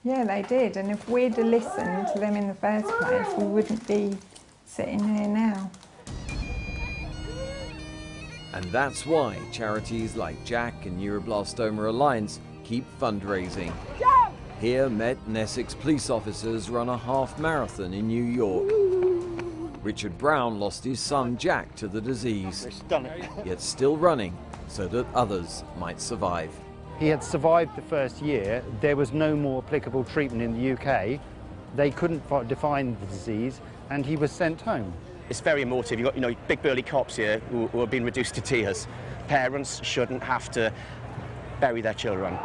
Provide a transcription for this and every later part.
Yeah, they did, and if we'd have listened to them in the first place, we wouldn't be sitting here now. And that's why charities like Jack and Neuroblastoma Alliance keep fundraising. Here, Met and Essex police officers run a half marathon in New York. Richard Brown lost his son Jack to the disease, yet still running so that others might survive. He had survived the first year. There was no more applicable treatment in the UK. They couldn't define the disease, and he was sent home. It's very emotive. You've got, big burly cops here who have been reduced to tears. Parents shouldn't have to bury their children.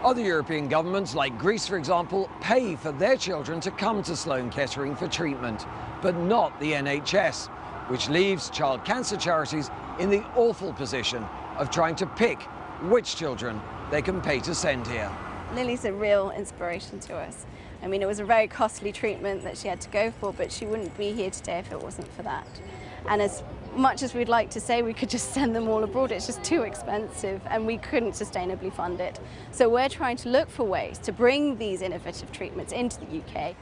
Other European governments, like Greece for example, pay for their children to come to Sloan Kettering for treatment, but not the NHS, which leaves child cancer charities in the awful position of trying to pick which children they can pay to send here. Lily's a real inspiration to us. I mean, it was a very costly treatment that she had to go for, but she wouldn't be here today if it wasn't for that. And as much as we'd like to say we could just send them all abroad, it's just too expensive and we couldn't sustainably fund it. So we're trying to look for ways to bring these innovative treatments into the UK.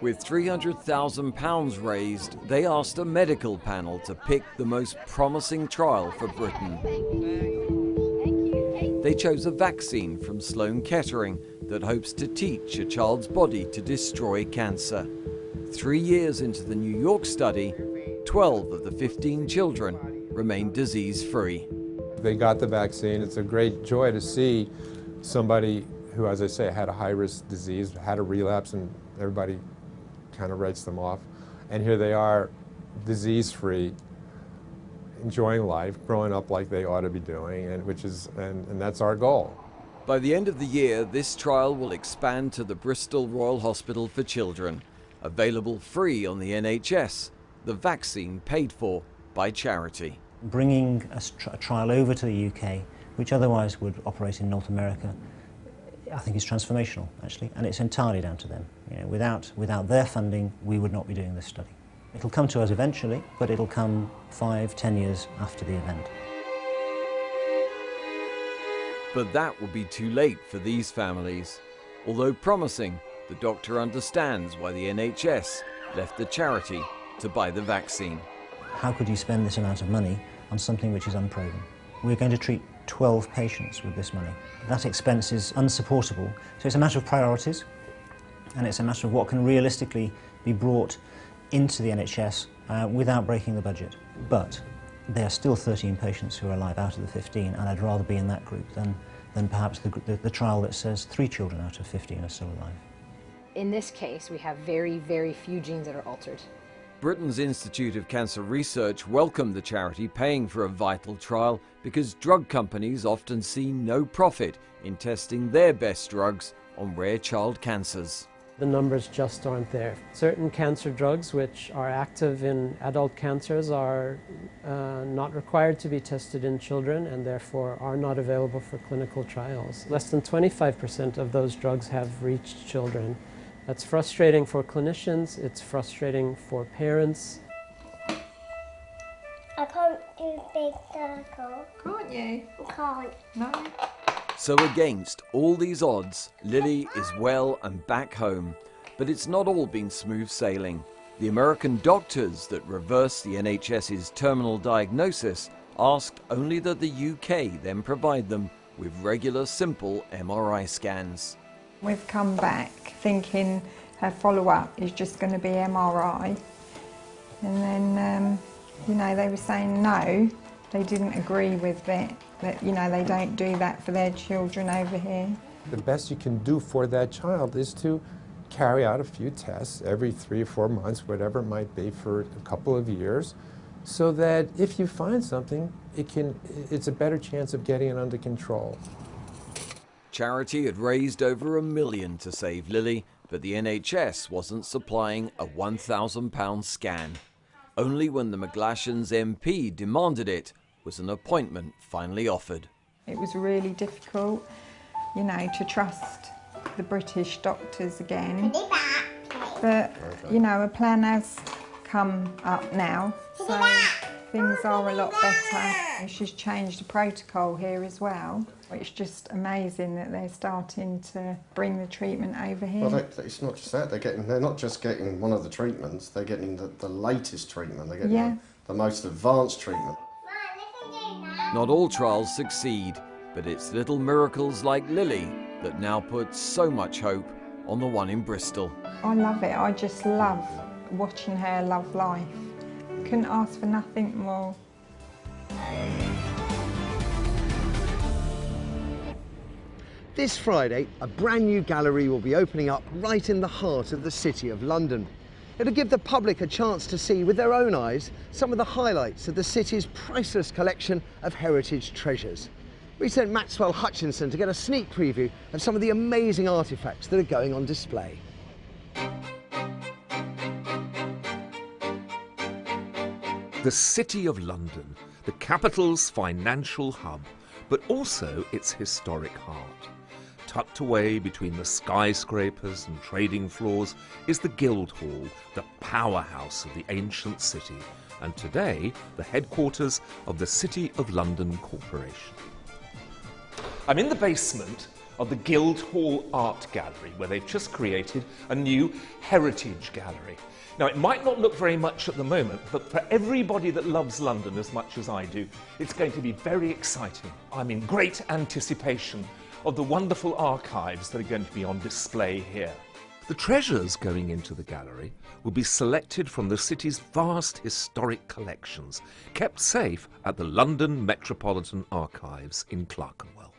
With £300,000 raised, they asked a medical panel to pick the most promising trial for Britain. They chose a vaccine from Sloan Kettering that hopes to teach a child's body to destroy cancer. 3 years into the New York study, 12 of the 15 children remain disease-free. They got the vaccine. It's a great joy to see somebody who, as I say, had a high-risk disease, had a relapse, and everybody kind of writes them off. And here they are, disease-free, enjoying life, growing up like they ought to be doing, and that's our goal. By the end of the year, this trial will expand to the Bristol Royal Hospital for Children, available free on the NHS, the vaccine paid for by charity. Bringing a trial over to the UK, which otherwise would operate in North America, I think is transformational, actually, and it's entirely down to them. Without their funding, we would not be doing this study. It'll come to us eventually, but it'll come 5, 10 years after the event. But that will be too late for these families. Although promising, the doctor understands why the NHS left the charity to buy the vaccine. How could you spend this amount of money on something which is unproven? We're going to treat 12 patients with this money. That expense is unsupportable. So it's a matter of priorities, and it's a matter of what can realistically be brought into the NHS without breaking the budget. But there are still 13 patients who are alive out of the 15, and I'd rather be in that group than perhaps the trial that says 3 children out of 15 are still alive. In this case, we have very, very few genes that are altered. Britain's Institute of Cancer Research welcomed the charity paying for a vital trial because drug companies often see no profit in testing their best drugs on rare child cancers. The numbers just aren't there. Certain cancer drugs which are active in adult cancers are not required to be tested in children and therefore are not available for clinical trials. Less than 25% of those drugs have reached children. That's frustrating for clinicians, it's frustrating for parents. I can't do big circle. Can't you? I can't. No. So against all these odds, Lily is well and back home. But it's not all been smooth sailing. The American doctors that reversed the NHS's terminal diagnosis asked only that the UK then provide them with regular simple MRI scans. We've come back thinking her follow-up is just going to be MRI. And then, they were saying no, they didn't agree with it, that, they don't do that for their children over here. The best you can do for that child is to carry out a few tests every 3 or 4 months, whatever it might be, for a couple of years, so that if you find something, it's a better chance of getting it under control. Charity had raised over £1 million to save Lily, but the NHS wasn't supplying a £1,000 scan. Only when the McGlashan's MP demanded it was an appointment finally offered. It was really difficult, to trust the British doctors again. But, a plan has come up now, so things are a lot better. And she's changed the protocol here as well. It's just amazing that they're starting to bring the treatment over here. Well, it's not just that. They're not just getting one of the treatments. They're getting the latest treatment. They're getting the most advanced treatment. Not all trials succeed, but it's little miracles like Lily that now put so much hope on the one in Bristol. I love it. I just love watching her love life. Couldn't ask for nothing more. This Friday, a brand new gallery will be opening up right in the heart of the City of London. It'll give the public a chance to see with their own eyes some of the highlights of the city's priceless collection of heritage treasures. We sent Maxwell Hutchinson to get a sneak preview of some of the amazing artefacts that are going on display. The City of London, the capital's financial hub, but also its historic heart. Tucked away between the skyscrapers and trading floors is the Guildhall, the powerhouse of the ancient city, and today the headquarters of the City of London Corporation. I'm in the basement of the Guildhall Art Gallery, where they've just created a new heritage gallery. Now, it might not look very much at the moment, but for everybody that loves London as much as I do, it's going to be very exciting. I'm in great anticipation of the wonderful archives that are going to be on display here. The treasures going into the gallery will be selected from the city's vast historic collections, kept safe at the London Metropolitan Archives in Clerkenwell.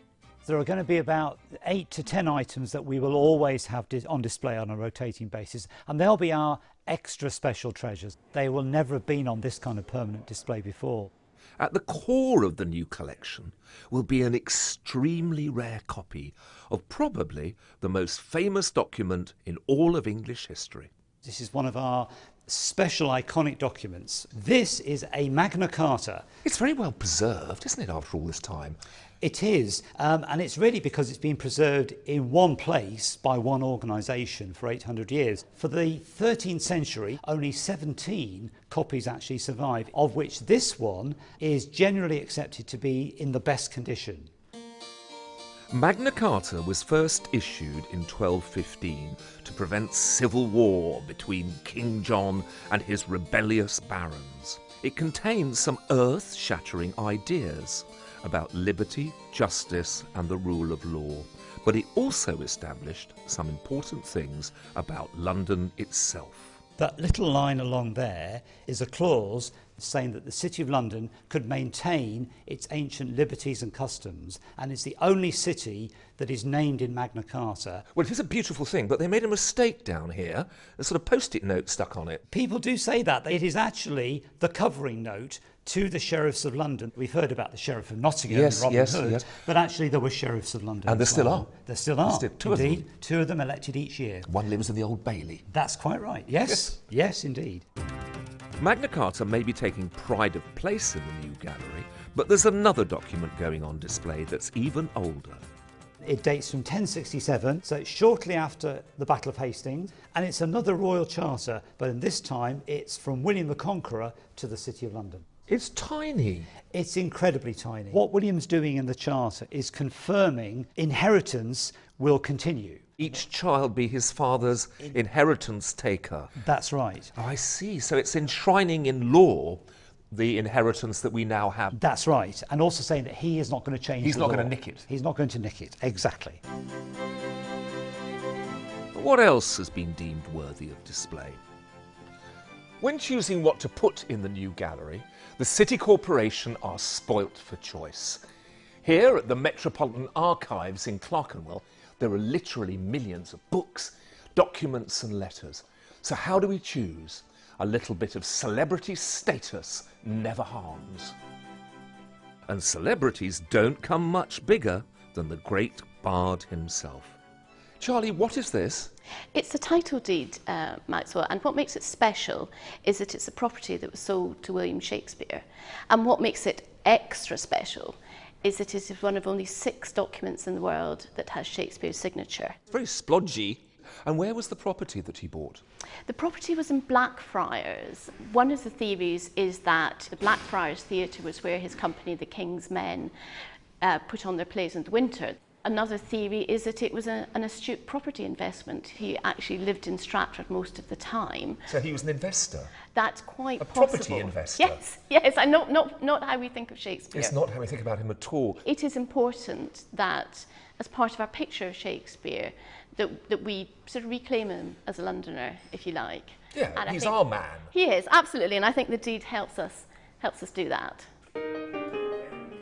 There are going to be about 8 to 10 items that we will always have on display on a rotating basis, and they'll be our extra special treasures. They will never have been on this kind of permanent display before. At the core of the new collection will be an extremely rare copy of probably the most famous document in all of English history. This is one of our special iconic documents. This is a Magna Carta. It's very well preserved, isn't it, after all this time? It is, and it's really because it's been preserved in one place by one organisation for 800 years. For the 13th century, only 17 copies actually survive, of which this one is generally accepted to be in the best condition. Magna Carta was first issued in 1215 to prevent civil war between King John and his rebellious barons. It contains some earth-shattering ideas about liberty, justice and the rule of law, but it also established some important things about London itself. That little line along there is a clause saying that the City of London could maintain its ancient liberties and customs, and it's the only city that is named in Magna Carta. Well, it is a beautiful thing, but they made a mistake down here, a sort of post-it note stuck on it. People do say that. It is actually the covering note to the sheriffs of London. We've heard about the Sheriff of Nottingham and Robin Hood, but actually there were sheriffs of London. And there still are. There still are. Two of them. Two of them elected each year. One lives in the Old Bailey. That's quite right. Yes, yes indeed. Magna Carta may be taking pride of place in the new gallery, but there's another document going on display that's even older. It dates from 1067, so it's shortly after the Battle of Hastings, and it's another royal charter, but in this time it's from William the Conqueror to the City of London. It's tiny. It's incredibly tiny. What William's doing in the charter is confirming inheritance will continue. Each child be his father's inheritance taker. That's right. Oh, I see. So it's enshrining in law the inheritance that we now have. That's right. And also saying that he is not going to change He's the not law. going to nick it. He's not going to nick it. Exactly. But what else has been deemed worthy of display? When choosing what to put in the new gallery, the City Corporation are spoilt for choice. Here at the Metropolitan Archives in Clerkenwell, there are literally millions of books, documents and letters. So how do we choose? A little bit of celebrity status never harms. And celebrities don't come much bigger than the great bard himself. Charlie, what is this? It's a title deed, Maxwell, and what makes it special is that it's a property that was sold to William Shakespeare. And what makes it extra special is that it is one of only 6 documents in the world that has Shakespeare's signature. Very splodgy. And where was the property that he bought? The property was in Blackfriars. One of the theories is that the Blackfriars Theatre was where his company, the King's Men, put on their plays in the winter. Another theory is that it was an astute property investment. He actually lived in Stratford most of the time. So he was an investor? That's quite possible. A property investor? Yes, and not how we think of Shakespeare. It's not how we think about him at all. It is important that, as part of our picture of Shakespeare, that we sort of reclaim him as a Londoner, if you like. Yeah, and he's our man. He is, absolutely, and I think the deed helps us do that.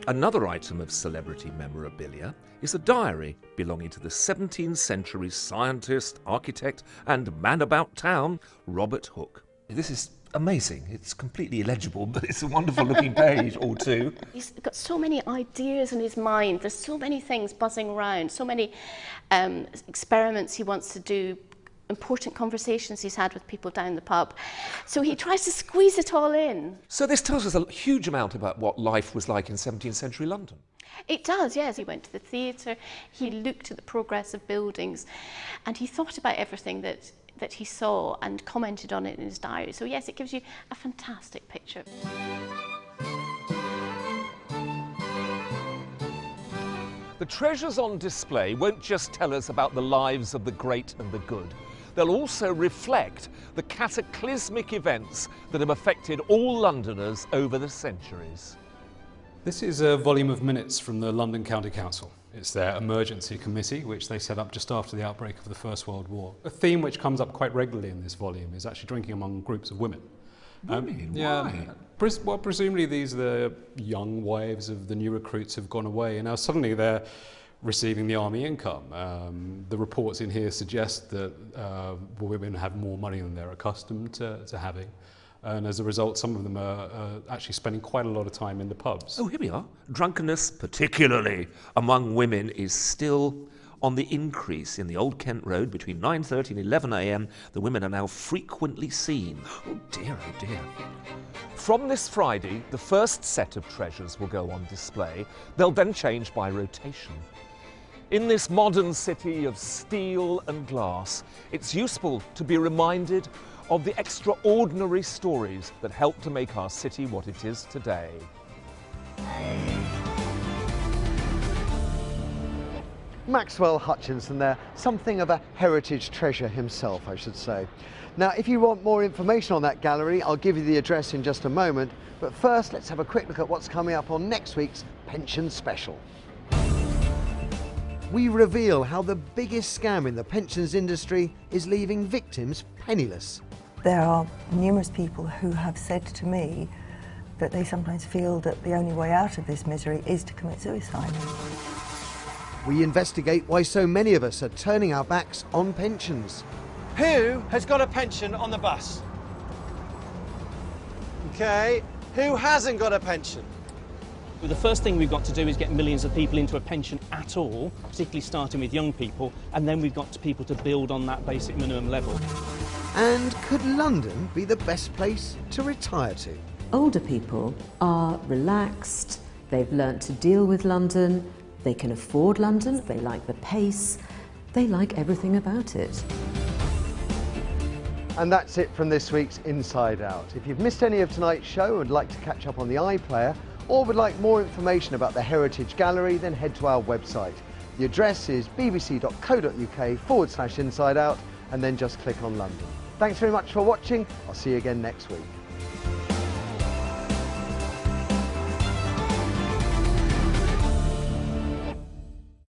Another item of celebrity memorabilia is a diary belonging to the 17th century scientist, architect and man about town, Robert Hooke. This is amazing. It's completely illegible, but it's a wonderful looking page or two. He's got so many ideas in his mind. There's so many things buzzing around, so many experiments he wants to do, important conversations he's had with people down the pub. So he tries to squeeze it all in. So this tells us a huge amount about what life was like in 17th century London. It does, yes. He went to the theatre, he looked at the progress of buildings, and he thought about everything that he saw and commented on it in his diary. So yes, it gives you a fantastic picture. The treasures on display won't just tell us about the lives of the great and the good. They'll also reflect the cataclysmic events that have affected all Londoners over the centuries. This is a volume of minutes from the London County Council. It's their emergency committee, which they set up just after the outbreak of the First World War. A theme which comes up quite regularly in this volume is actually drinking among groups of women. Women? Yeah. Why? Well, presumably these are the young wives of the new recruits who've gone away, and now suddenly they're receiving the army income. The reports in here suggest that women have more money than they're accustomed to having. And as a result, some of them are actually spending quite a lot of time in the pubs. Oh, here we are. Drunkenness, particularly among women, is still on the increase. In the Old Kent Road, between 9:30 and 11 a.m, the women are now frequently seen. Oh dear, oh dear. From this Friday, the first set of treasures will go on display. They'll then change by rotation. In this modern city of steel and glass, it's useful to be reminded of the extraordinary stories that helped to make our city what it is today. Maxwell Hutchinson there, something of a heritage treasure himself, I should say. Now, if you want more information on that gallery, I'll give you the address in just a moment. But first, let's have a quick look at what's coming up on next week's Pension Special. We reveal how the biggest scam in the pensions industry is leaving victims penniless. There are numerous people who have said to me that they sometimes feel that the only way out of this misery is to commit suicide. We investigate why so many of us are turning our backs on pensions. Who has got a pension on the bus? Okay, who hasn't got a pension? Well, the first thing we've got to do is get millions of people into a pension at all, particularly starting with young people, and then we've got people to build on that basic minimum level. And could London be the best place to retire to? Older people are relaxed, they've learnt to deal with London, they can afford London, they like the pace, they like everything about it. And that's it from this week's Inside Out. If you've missed any of tonight's show and would like to catch up on the iPlayer, or would like more information about the Heritage Gallery, then head to our website. The address is bbc.co.uk/Inside Out, and then just click on London. Thanks very much for watching. I'll see you again next week.